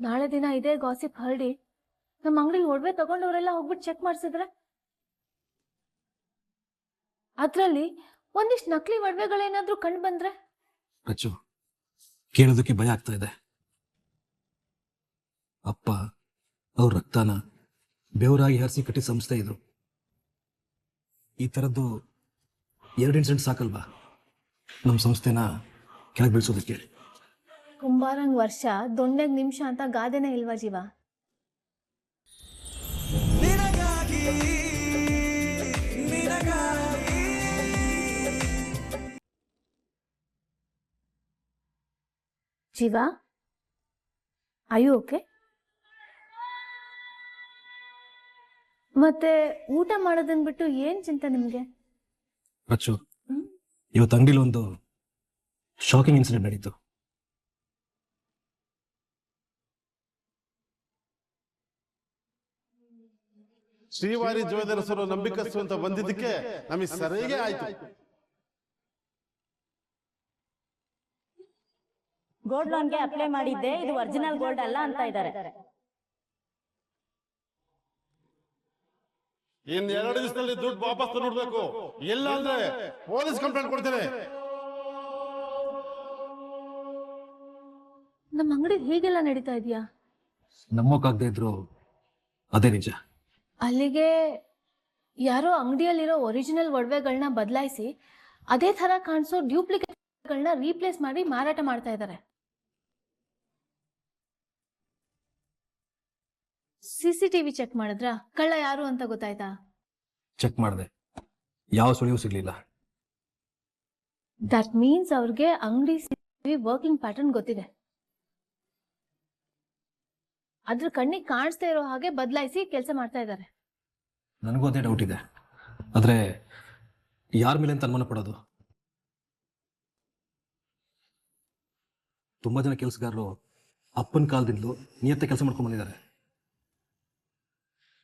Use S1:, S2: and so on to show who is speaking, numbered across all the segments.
S1: ನಾಳೆ ದಿನ ಇದೇ ಗಾಸಿಪ್ ಹರಡಿ ನಮ್ಮ ಅಂಗಡಿಗೆ ಒಡವೆ ತಗೊಂಡವರೆಲ್ಲ ಹೋಗ್ಬಿಟ್ಟು ಚೆಕ್ ಮಾಡಿಸಿದ್ರೆ ಅದ್ರಲ್ಲಿ ಒಂದಿಷ್ಟು ನಕಲಿ ಒಡವೆಗಳೇನಾದ್ರೂ ಕಂಡು ಬಂದ್ರೆ
S2: ರಚ್ಚು, ಕೇಳೋದಕ್ಕೆ ಭಯ ಆಗ್ತಾ ಇದೆ. ಅಪ್ಪ ಅವ್ರ ರಕ್ತನ ಬೆವರಾಗಿ ಹರಿಸಿ ಕಟ್ಟಿ ಸಂಸ್ಥೆ ಇದು. ಈ ಥರದ್ದು 2 ಇನ್ಸಿಡೆಂಟ್ ಸಾಕಲ್ವಾ ನಮ್ಮ ಸಂಸ್ಥೆನ ಕೆಳಗೆ ಬೀಳ್ಸೋದಕ್ಕೆ?
S1: ಕುಂಬಾರಂಗ್ ವರ್ಷ ದೊಣ್ಣೆಗ್ ನಿಮಿಷ ಅಂತ ಗಾದೆನೇ ಇಲ್ವಾ ಜೀವ? ಜೀವ, ಅಯ್ಯೋ ಓಕೆ? ಮತ್ತೆ ಊಟ ಮಾಡೋದನ್ ಬಿಟ್ಟು ಏನ್ ಚಿಂತೆ ನಿಮ್ಗೆ?
S2: ರಚ್ಚು, ಇವತ್ತು ಅಂಗಡಿಲಿ ಒಂದು ಶಾಕಿಂಗ್ ಇನ್ಸಿಡೆಂಟ್ ನಡೀತು.
S3: ಶ್ರೀವಾರಿ ಜ್ಯುವೆಲರ್ಸರು ನಂಬಿಕಸ್ತು ಅಂತ ಬಂದಿದ್ದಕ್ಕೆ ನಮಗೆ ಸರಿಯಾಗಿ ಆಯ್ತು.
S4: ಗೋಲ್ಡ್ ಲೋನ್ಗೆ ಅಪ್ಲೈ ಮಾಡಿದ್ದೆ, ಇದು ಒರಿಜಿನಲ್ ಗೋಲ್ಡ್ ಅಲ್ಲ ಅಂತ ಇದ್ದಾರೆ.
S3: ಇನ್ನು 2 ದಿವಸದಲ್ಲಿ ದುಡ್ಡು ವಾಪಸ್ ನೋಡ್ಬೇಕು, ಇಲ್ಲ ಅಂದ್ರೆ ಪೊಲೀಸ್ ಕಂಪ್ಲೇಂಟ್ ಕೊಡ್ತೇನೆ.
S1: ನಮ್ಮ ಅಂಗಡಿ ಹೀಗೆಲ್ಲ ನಡೀತಾ ಇದೆಯಾ?
S2: ನಮ್ಮಕ್ಕಾಗದೇ ಇದ್ರು ಅದೇ ನಿಜ.
S1: ಅಲ್ಲಿಗೆ ಯಾರೋ ಅಂಗಡಿಯಲ್ಲಿರೋ ಒರಿಜಿನಲ್ ಒಡವೆಗಳನ್ನ ಬದಲಾಯಿಸಿ ಅದೇ ತರ ಕಾಣಿಸೋ ಡ್ಯೂಪ್ಲಿಕೇಟ್ಗಳನ್ನ ರೀಪ್ಲೇಸ್ ಮಾಡಿ ಮಾರಾಟ ಮಾಡ್ತಾ ಇದ್ದಾರೆ. CCTV ಚೆಕ್ ಮಾಡಿದ್ರಾ? ಕಳ್ಳ ಯಾರು ಅಂತ ಗೊತ್ತಾಯ್ತಾ?
S2: ಚೆಕ್ ಮಾಡಿದೆ, ಯಾವ ಸುಳಿವು ಸಿಗ್ಲಿಲ್ಲ.
S1: ದಟ್ ಮೀನ್ಸ್ ಅವ್ರಿಗೆ ಅಂಗಡಿ CCTV ವರ್ಕಿಂಗ್ ಪ್ಯಾಟರ್ನ್ ಗೊತ್ತಿದೆ. ಅದ್ರ ಕಣ್ಣಿಗೆ ಕಾಣಿಸ್ತಾ ಇರೋ ಹಾಗೆ ಬದಲಾಯಿಸಿ ಕೆಲಸ ಮಾಡ್ತಾ ಇದ್ದಾರೆ.
S2: ನನಗೂ ಅದೇ ಡೌಟ್ ಇದೆ. ಆದ್ರೆ ಯಾರ ಮೇಲೆ ಅಂತ ಅನುಮಾನ ಪಡೋದು? ತುಂಬಾ ಜನ ಕೆಲಸಗಾರರು ಅಪ್ಪನ ಕಾಲದಿಂದಲೂ ನಿಯತ್ತ ಕೆಲಸ ಮಾಡ್ಕೊಂಡು ಬಂದಿದ್ದಾರೆ.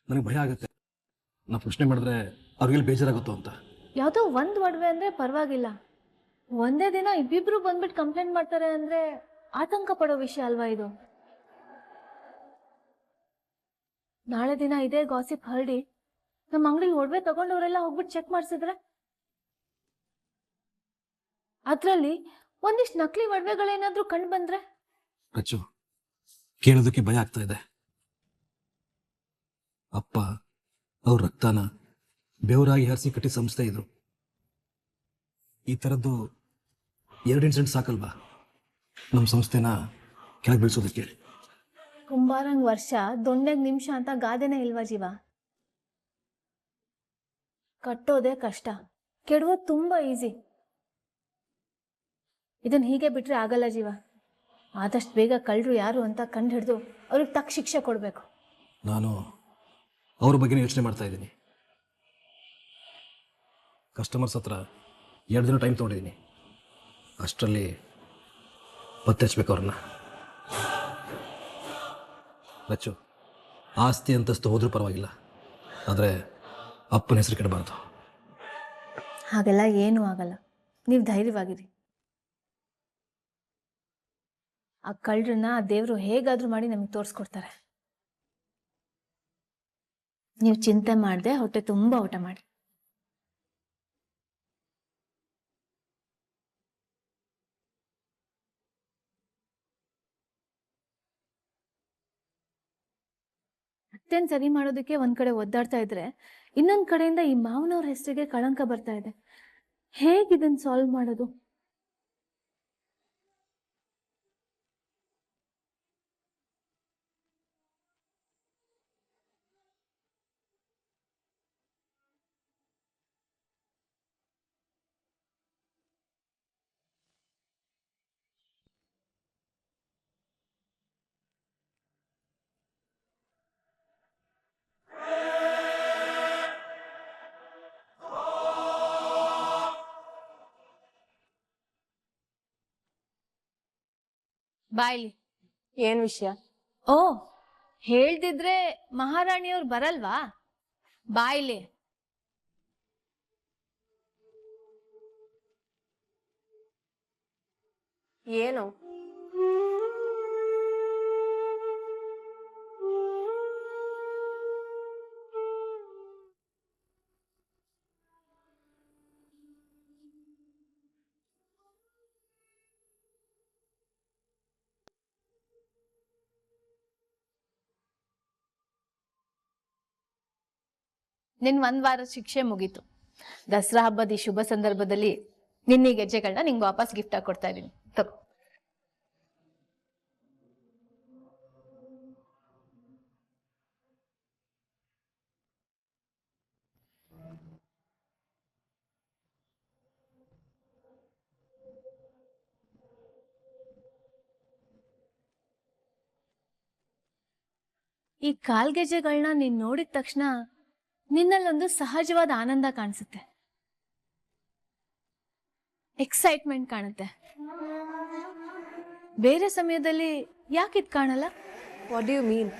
S2: ನನಗೆ ಭಯ ಆಗುತ್ತೆ, ನಾ ಪ್ರಶ್ನೆ ಮಾಡಿದ್ರೆ ಅವ್ರಿಗೆಲ್ಲಿ ಬೇಜಾರಾಗುತ್ತೋ ಅಂತ.
S1: ಯಾವುದೋ ಒಂದ್ ಒಡವೆ ಅಂದ್ರೆ ಪರವಾಗಿಲ್ಲ, ಒಂದೇ ದಿನ ಇಬ್ಬಿಬ್ರು ಬಂದ್ಬಿಟ್ಟು ಕಂಪ್ಲೇಂಟ್ ಮಾಡ್ತಾರೆ ಅಂದ್ರೆ ಆತಂಕ ಪಡೋ ವಿಷಯ ಅಲ್ವಾ ಇದು? ನಾಳೆ ದಿನ ಇದೇ ಗಾಸಿಪ್ ಹರಡಿ ನಮ್ಮ ಅಂಗಡಿಗೆ ಒಡವೆ ತಗೊಂಡವರೆಲ್ಲ ಹೋಗ್ಬಿಟ್ಟು ಚೆಕ್ ಮಾಡಿಸಿದ್ರೆ ಅದ್ರಲ್ಲಿ ಒಂದಿಷ್ಟು ನಕಲಿ ಒಡವೆಗಳೇನಾದ್ರೂ ಕಂಡು ಬಂದ್ರೆ
S2: ರಚ್ಚು, ಕೇಳೋದಕ್ಕೆ ಭಯ ಆಗ್ತಾ ಇದೆ. ಅಪ್ಪ ಅವ್ರ ರಕ್ತನ ಬೆವರಾಗಿ ಹರಿಸಿ ಕಟ್ಟಿ ಸಂಸ್ಥೆ ಇದು. ಈ ಥರದ್ದು 2 ಇನ್ಸಿಡೆಂಟ್ ಸಾಕಲ್ವಾ ನಮ್ಮ ಸಂಸ್ಥೆನ ಕೆಳಗೆ ಬೀಳ್ಸೋದಕ್ಕೆ?
S1: ಕುಂಬಾರಂಗ್ ವರ್ಷ ದೊಣ್ಣೆಗ್ ನಿಮಿಷ ಅಂತ ಗಾದೆನೇ ಇಲ್ವಾ ಜೀವ? ಕಟ್ಟೋದೇ ಕಷ್ಟ, ಕೆಡವೋದು ತುಂಬಾ ಈಸಿ. ಇದನ್ನ ಹೀಗೆ ಬಿಟ್ರೆ ಆಗಲ್ಲ ಜೀವ. ಆದಷ್ಟು ಬೇಗ ಕಳ್ಳರು ಯಾರು ಅಂತ ಕಂಡು ಹಿಡಿದು ಅವ್ರಿಗೆ ತಕ್ಕ ಶಿಕ್ಷೆ ಕೊಡಬೇಕು.
S2: ನಾನು ಅವ್ರ ಬಗ್ಗೆ ಯೋಚನೆ ಮಾಡ್ತಾ ಇದ್ದೀನಿ. ಕಸ್ಟಮರ್ಸ್ ಹತ್ರ 2 ದಿನ ಟೈಮ್ ತೊಗೊಂಡಿದ್ದೀನಿ. ಅಷ್ಟರಲ್ಲಿ ಪತ್ತೆ ಹಚ್ಬೇಕು ಅವ್ರನ್ನ. ರಚ್ಚು, ಆಸ್ತಿ ಅಂತಸ್ತು ಹೋದ್ರೂ ಪರವಾಗಿಲ್ಲ, ಆದರೆ ಅಪ್ಪನ ಹೆಸರು ಕೆಡಬಾರ್ದು.
S1: ಹಾಗೆಲ್ಲ ಏನೂ ಆಗಲ್ಲ, ನೀವು ಧೈರ್ಯವಾಗಿರಿ. ಆ ಕಳ್ಳರನ್ನ ಆ ದೇವರು ಹೇಗಾದ್ರೂ ಮಾಡಿ ನಮಗೆ ತೋರಿಸ್ಕೊಡ್ತಾರೆ. ನೀವು ಚಿಂತೆ ಮಾಡದೆ ಹೊಟ್ಟೆ ತುಂಬಾ ಊಟ ಮಾಡಿ. ಅತ್ತೇನ್ ಸರಿ ಮಾಡೋದಕ್ಕೆ ಒಂದ್ ಕಡೆ ಒದ್ದಾಡ್ತಾ ಇದ್ರೆ ಇನ್ನೊಂದ್ ಕಡೆಯಿಂದ ಈ ಮಾವನವ್ರ ಹೆಸರಿಗೆ ಕಳಂಕ ಬರ್ತಾ ಇದೆ. ಹೇಗ್ ಇದನ್ನ ಸಾಲ್ವ್ ಮಾಡೋದು? ಬಾಯ್ಲಿ.
S4: ಏನ್ ವಿಷಯ?
S1: ಓ, ಹೇಳ್ದಿದ್ರೆ ಮಹಾರಾಣಿಯವ್ರು ಬರಲ್ವಾ? ಬಾಯ್ಲಿ.
S4: ಏನು?
S1: ನಿನ್ 1 ವಾರದ ಶಿಕ್ಷೆ ಮುಗೀತು. ದಸರಾ ಹಬ್ಬದ ಈ ಶುಭ ಸಂದರ್ಭದಲ್ಲಿ ನಿನ್ನ ಈ ಗೆಜ್ಜೆಗಳನ್ನ ನಿಂಗೆ ವಾಪಸ್ ಗಿಫ್ಟ್ ಆಗಿ ಕೊಡ್ತಾ ಇದೀನಿ. ತಗೋ. ಈ ಕಾಲ್ಗೆಜ್ಜೆಗಳನ್ನ ನೀನ್ ನೋಡಿದ ತಕ್ಷಣ ನಿನ್ನಲ್ಲೊಂದು ಸಹಜವಾದ ಆನಂದ ಕಾಣಿಸುತ್ತೆ, ಎಕ್ಸೈಟ್ಮೆಂಟ್ ಕಾಣುತ್ತೆ. ಬೇರೆ ಸಮಯದಲ್ಲಿ ಯಾಕಿದ್ ಕಾಣಲ್ಲ?
S5: What do you mean?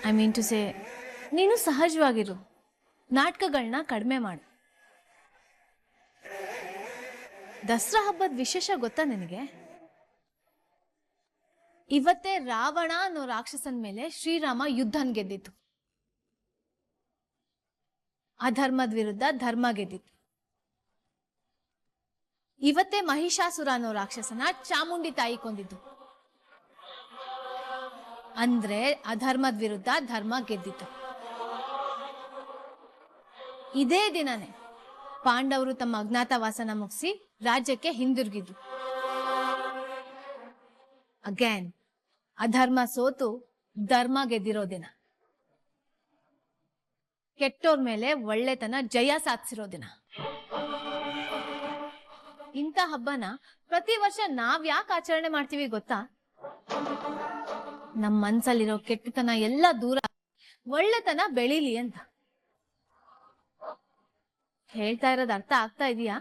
S1: I mean to say, ನೀನು ಸಹಜವಾಗಿರು, ನಾಟಕಗಳನ್ನ ಕಡಿಮೆ ಮಾಡು. ದಸರಾ ಹಬ್ಬದ ವಿಶೇಷ ಗೊತ್ತಾ ನಿನಗೆ? ಇವತ್ತೇ ರಾವಣ ಅನ್ನೋ ರಾಕ್ಷಸನ ಮೇಲೆ ಶ್ರೀರಾಮ ಯುದ್ಧನ್ ಗೆದ್ದಿತ್ತು. ಅಧರ್ಮದ ವಿರುದ್ಧ ಧರ್ಮ ಗೆದ್ದಿತ್ತು. ಇವತ್ತೇ ಮಹಿಷಾಸುರ ಅನ್ನೋ ರಾಕ್ಷಸನ ಚಾಮುಂಡಿ ತಾಯಿ ಕೊಂದಿದ್ದು. ಅಂದ್ರೆ ಅಧರ್ಮದ ವಿರುದ್ಧ ಧರ್ಮ ಗೆದ್ದಿತ್ತು. ಇದೇ ದಿನನೇ ಪಾಂಡವರು ತಮ್ಮ ಅಜ್ಞಾತವಾಸನ ಮುಗಿಸಿ ರಾಜ್ಯಕ್ಕೆ ಹಿಂದಿರುಗಿದ್ರು. ಅಗೇನ್ ಅಧರ್ಮ ಸೋತು ಧರ್ಮ ಗೆದ್ದಿರೋ ದಿನ. ಕೆಟ್ಟೋರ್ ಮೇಲೆ ಒಳ್ಳೆತನ ಜಯ ಸಾಧಿಸಿರೋ ದಿನ. ಇಂಥ ಹಬ್ಬನ ಪ್ರತಿ ವರ್ಷ ನಾವ್ ಯಾಕೆ ಆಚರಣೆ ಮಾಡ್ತೀವಿ ಗೊತ್ತಾ? ನಮ್ ಮನ್ಸಲ್ಲಿರೋ ಕೆಟ್ಟತನ ಎಲ್ಲ ದೂರ, ಒಳ್ಳೆತನ ಬೆಳೀಲಿ ಅಂತ. ಹೇಳ್ತಾ ಇರೋದ್ ಅರ್ಥ ಆಗ್ತಾ ಇದೀಯಾ?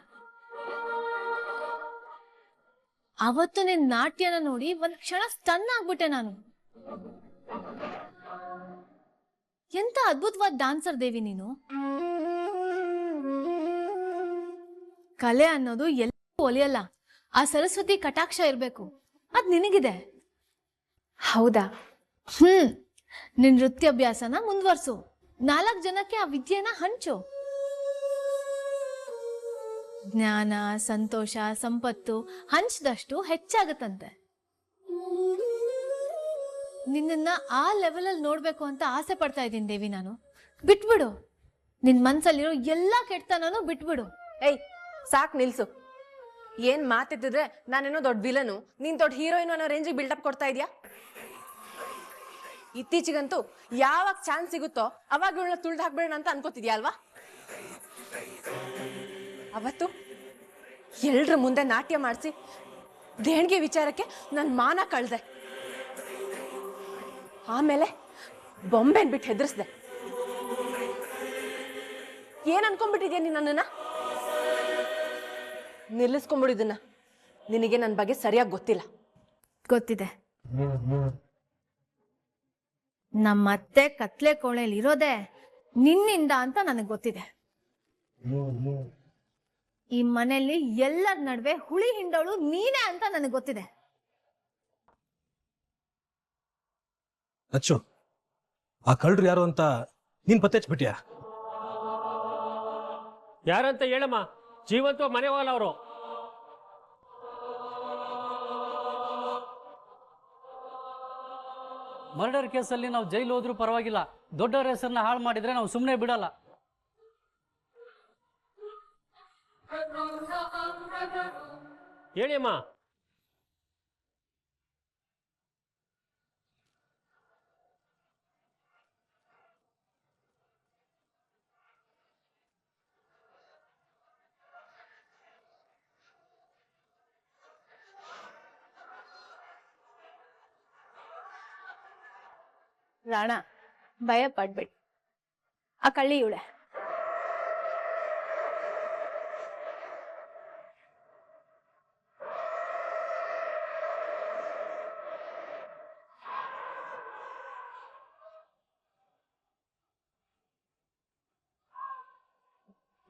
S1: ಅವತ್ತು ನಿನ್ ನಾಟ್ಯನ ನೋಡಿ ಒಂದ್ ಕ್ಷಣ ಸ್ಟನ್ ಆಗ್ಬಿಟ್ಟೆ ನಾನು. ಎಂತ ಅದ್ಭುತವಾದ ಡಾನ್ಸರ್ ದೇವಿ ನೀನು. ಕಲೆ ಅನ್ನೋದು ಎಲ್ಲೂ ಒಲಿಯಲ್ಲ, ಆ ಸರಸ್ವತಿ ಕಟಾಕ್ಷ ಇರ್ಬೇಕು. ಅದ್ ನಿನಗಿದೆ.
S5: ಹೌದಾ?
S1: ನಿನ್ ನೃತ್ಯಾಭ್ಯಾಸನ ಮುಂದುವರ್ಸು, 4 ಜನಕ್ಕೆ ಆ ವಿದ್ಯೆನ ಹಂಚು. ಜ್ಞಾನ, ಸಂತೋಷ, ಸಂಪತ್ತು ಹಂಚದಷ್ಟು ಹೆಚ್ಚಾಗತ್ತಂತೆ. ನಿನ್ನ ಆ ಲೆವೆಲಲ್ಲಿ ನೋಡ್ಬೇಕು ಅಂತ ಆಸೆ ಪಡ್ತಾ ಇದ್ದೀನಿ ದೇವಿ ನಾನು. ಬಿಟ್ಬಿಡು, ನಿನ್ ಮನ್ಸಲ್ಲಿರೋ ಎಲ್ಲಾ ಕೆಟ್ಟತನೂ ಬಿಟ್ಬಿಡು.
S5: ಏಯ್, ಸಾಕ್ ನಿಲ್ಸು. ಏನ್ ಮಾತಿದ್ರೆ ನಾನೇನೋ ದೊಡ್ಡ ವಿಲನು, ನೀನ್ ದೊಡ್ಡ ಹೀರೋಯಿನ್ ಅನ್ನೋ ರೇಂಜಿಗೆ ಬಿಲ್ಡಪ್ ಕೊಡ್ತಾ ಇದೀಯಾ? ಇತ್ತೀಚಿಗಂತೂ ಯಾವಾಗ ಚಾನ್ಸ್ ಸಿಗುತ್ತೋ ಅವಾಗ ಇವಳನ್ನ ತುಳ್ದು ಹಾಕ್ಬೇಡ ಅಂತ ಅನ್ಕೋತಿದ್ಯಾ ಅಲ್ವಾ? ಅವತ್ತು ಎಲ್ರ ಮುಂದೆ ನಾಟ್ಯ ಮಾಡಿಸಿ ದೇಣಿಗೆ ವಿಚಾರಕ್ಕೆ ನನ್ನ ಮಾನ ಕಳ್ದೆ. ಆಮೇಲೆ ಬೊಂಬೆನ್ ಬಿಟ್ಟು ಹೆದರ್ಸ್ದೆ. ಏನ್ ಅನ್ಕೊಂಡ್ಬಿಟ್ಟಿದ್ಯಾ ನೀನ್ ನನ್ನನ್ನ? ನಿಲ್ಲಿಸ್ಕೊಂಡ್ಬಿಡಿದನ್ನ. ನಿನಗೆ ನನ್ನ ಬಗ್ಗೆ ಸರಿಯಾಗಿ ಗೊತ್ತಿಲ್ಲ.
S1: ಗೊತ್ತಿದೆ. ನಮ್ಮತ್ತೆ ಕತ್ಲೆ ಕೋಣೆಯಲ್ಲಿ ಇರೋದೆ ನಿನ್ನಿಂದ ಅಂತ ನನಗೆ ಗೊತ್ತಿದೆ. ಈ ಮನೆಯಲ್ಲಿ ಎಲ್ಲರ ನಡುವೆ ಹುಳಿ ಹಿಂಡೋಳು ನೀನೇ ಅಂತ ನನಗೆ ಗೊತ್ತಿದೆ.
S2: ಅಚ್ಚು, ಆ ಕಳ್ಳರು ಯಾರು ಅಂತ ನೀನ್ ಪತ್ತೆ ಹಚ್ಬಿಟ್ಯಾ?
S6: ಯಾರಂತ ಹೇಳಮ್ಮ, ಜೀವಂತ ಮನೆ ಹೋಗಲ್ಲ ಅವರು.
S7: ಮರ್ಡರ್ ಕೇಸಲ್ಲಿ ನಾವು ಜೈಲು ಹೋದ್ರೂ ಪರವಾಗಿಲ್ಲ, ದೊಡ್ಡವರ ಹೆಸರನ್ನ ಹಾಳು ಮಾಡಿದ್ರೆ ನಾವು ಸುಮ್ಮನೆ ಬಿಡಲ್ಲ.
S6: ಹೇಳಿ ಅಮ್ಮ.
S1: ರಾಣ, ಭಯ ಪಡ್ಬೇಡಿ, ಆ ಕಳ್ಳಿ ಇವಳೆ.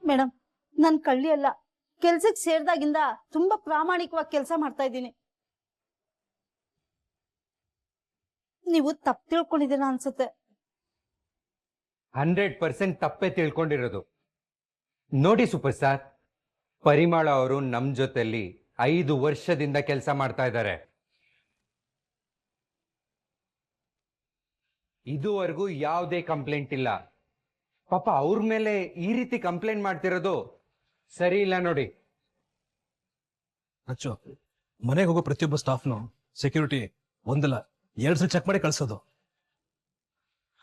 S4: ಮೇಡಮ್, ನಾನು ಕಳ್ಳಿ ಅಲ್ಲ. ಕೆಲ್ಸಕ್ಕೆ ಸೇರಿದಾಗಿಂದ ತುಂಬಾ ಪ್ರಾಮಾಣಿಕವಾಗಿ ಕೆಲಸ ಮಾಡ್ತಾ ಇದ್ದೀನಿ. ನೀವು ತಪ್ಪು ತಿಳ್ಕೊಂಡಿದ್ದೀರಾ ಅನ್ಸುತ್ತೆ.
S8: 100% ತಪ್ಪೇ ತಿಳ್ಕೊಂಡಿರೋದು. ನೋಡಿ ಸೂಪರ್ ಸ್ಟಾರ್, ಪರಿಮಳ ಅವರು ನಮ್ಮ ಜೊತೆಲಿ 5 ವರ್ಷದಿಂದ ಕೆಲಸ ಮಾಡ್ತಾ ಇದ್ದಾರೆ. ಇದುವರೆಗೂ ಯಾವುದೇ ಕಂಪ್ಲೇಂಟ್ ಇಲ್ಲ. ಪಾಪ ಅವ್ರ ಮೇಲೆ ಈ ರೀತಿ ಕಂಪ್ಲೇಂಟ್ ಮಾಡ್ತಿರೋದು ಸರಿ ಇಲ್ಲ ನೋಡಿ.
S2: ಅಚ್ಚು, ಮನೆಗೆ ಹೋಗೋ ಪ್ರತಿಯೊಬ್ಬ ಸ್ಟಾಫ್ನು ಸೆಕ್ಯೂರಿಟಿ ಒಂದಲ್ಲ 2 ಸಲ ಚೆಕ್ ಮಾಡಿ ಕಳ್ಸೋದು.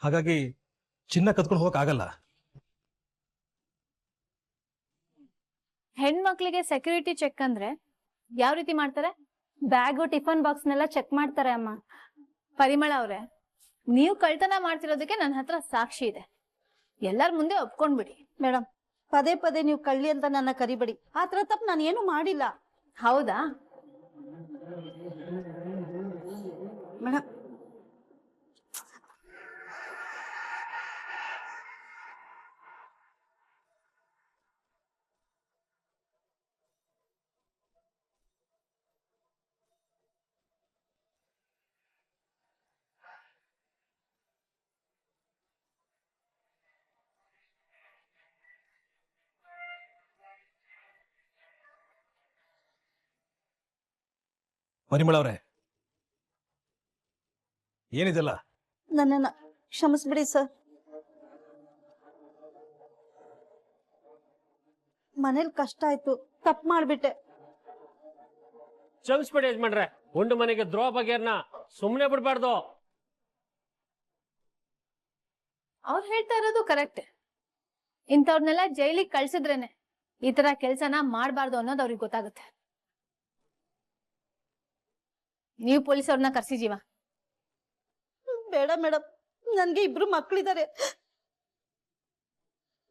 S2: ಹಾಗಾಗಿ ಚಿನ್ನ ಕತ್ಕೊಂಡು ಹೋಗಕ್ ಆಗಲ್ಲ.
S1: ಹೆಣ್ಮಕ್ಳಿಗೆ ಸೆಕ್ಯೂರಿಟಿ ಚೆಕ್ ಅಂದ್ರೆ ಯಾವ ರೀತಿ ಮಾಡ್ತಾರೆ?
S4: ಬ್ಯಾಗು ಟಿಫನ್ ಬಾಕ್ಸ್ನೆಲ್ಲ ಚೆಕ್ ಮಾಡ್ತಾರೆ ಅಮ್ಮ.
S1: ಪರಿಮಳ ಅವ್ರೆ, ನೀವು ಕಳ್ತನ ಮಾಡ್ತಿರೋದಕ್ಕೆ ನನ್ನ ಹತ್ರ ಸಾಕ್ಷಿ ಇದೆ. ಎಲ್ಲರ ಮುಂದೆ ಒಪ್ಕೊಂಡ್ಬಿಡಿ.
S4: ಮೇಡಮ್, ಪದೇ ಪದೇ ನೀವು ಕಳ್ಳಿ ಅಂತ ನನ್ನ ಕರಿಬೇಡಿ. ಆ ಥರ ತಪ್ಪು ನಾನು ಏನು ಮಾಡಿಲ್ಲ.
S1: ಹೌದಾ?
S4: ಮೇಡಮ್,
S2: ಪರಿಮಳ ಅವರೇ, ಏನಿದೆಲ್ಲ?
S4: ನನ್ನನ್ನು ಕ್ಷಮಿಸ್ಬಿಡಿ ಸರ್. ಮನೇಲಿ ಕಷ್ಟ ಆಯ್ತು, ತಪ್ಪು ಮಾಡ್ಬಿಟ್ಟೆ.
S6: ಕ್ಷಮಿಸ್ಬೇಡಿ ಯಜಮಾನ್ರೆ, ಉಂಡು ಮನೆಗೆ ದ್ರೋಹ ಬಗೆಯರ್ನ ಸುಮ್ಮನೆ ಬಿಡ್ಬಾರ್ದು.
S1: ಅವ್ರು ಹೇಳ್ತಾ ಇರೋದು ಕರೆಕ್ಟ್. ಇಂಥವ್ರನ್ನೆಲ್ಲ ಜೈಲಿಗೆ ಕಳ್ಸಿದ್ರೇನೆ ಈ ತರ ಕೆಲ್ಸನ ಮಾಡ್ಬಾರ್ದು ಅನ್ನೋದು ಅವ್ರಿಗೆ ಗೊತ್ತಾಗುತ್ತೆ. ನೀವು ಪೊಲೀಸವ್ರನ್ನ ಕರ್ಸಿ ಜೀವ.
S4: ಬೇಡ ಮೇಡಮ್, ನನ್ಗೆ 2 ಮಕ್ಳಿದ್ದಾರೆ.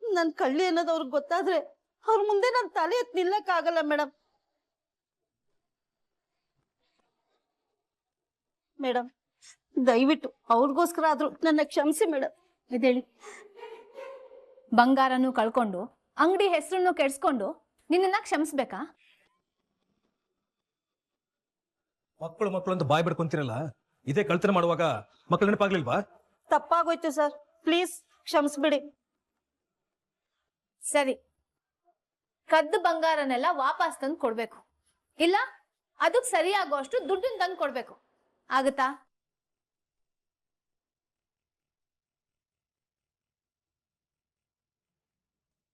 S4: ನನ್ ಕಳ್ಳಿ ಅನ್ನೋದು ಅವ್ರಿಗೆ ಗೊತ್ತಾದ್ರೆ ಅವ್ರ ಮುಂದೆ ನನ್ ತಲೆ ಎತ್ತಿ ನಿಲ್ಲಕ್ಕಾಗಲ್ಲ ಮೇಡಮ್. ಮೇಡಮ್, ದಯವಿಟ್ಟು ಅವ್ರಿಗೋಸ್ಕರ ಆದ್ರೂ ನನ್ನ ಕ್ಷಮಿಸಿ ಮೇಡಮ್.
S1: ಇದೇಳಿ, ಬಂಗಾರನು ಕಳ್ಕೊಂಡು ಅಂಗಡಿ ಹೆಸರನ್ನು ಕೆಡ್ಸ್ಕೊಂಡು ನಿನ್ನ ಕ್ಷಮಿಸ್ಬೇಕಾ?
S2: ಮಕ್ಕಳು ಅಂತ ಬಾಯ್ ಬಿಡ್ಕೊಂತೀರಲ್ಲ, ಇದೇ ಕಳ್ತನ ಮಾಡುವಾಗ ಮಕ್ಕಳು ನೆನಪಾಗ್ಲಿಲ್ವಾ?
S4: ತಪ್ಪಾಗೋಯ್ತು ಸರ್, ಪ್ಲೀಸ್ ಕ್ಷಮಿಸ್ಬಿಡಿ.
S1: ಸರಿ, ಕದ್ದು ಬಂಗಾರನೆಲ್ಲ ವಾಪಸ್ ತಂದು ಕೊಡ್ಬೇಕು, ಇಲ್ಲ ಅದಕ್ಕೆ ಸರಿಯಾಗುವಷ್ಟು ದುಡ್ಡನ್ನ ತಂದು ಕೊಡ್ಬೇಕು. ಆಗುತ್ತಾ?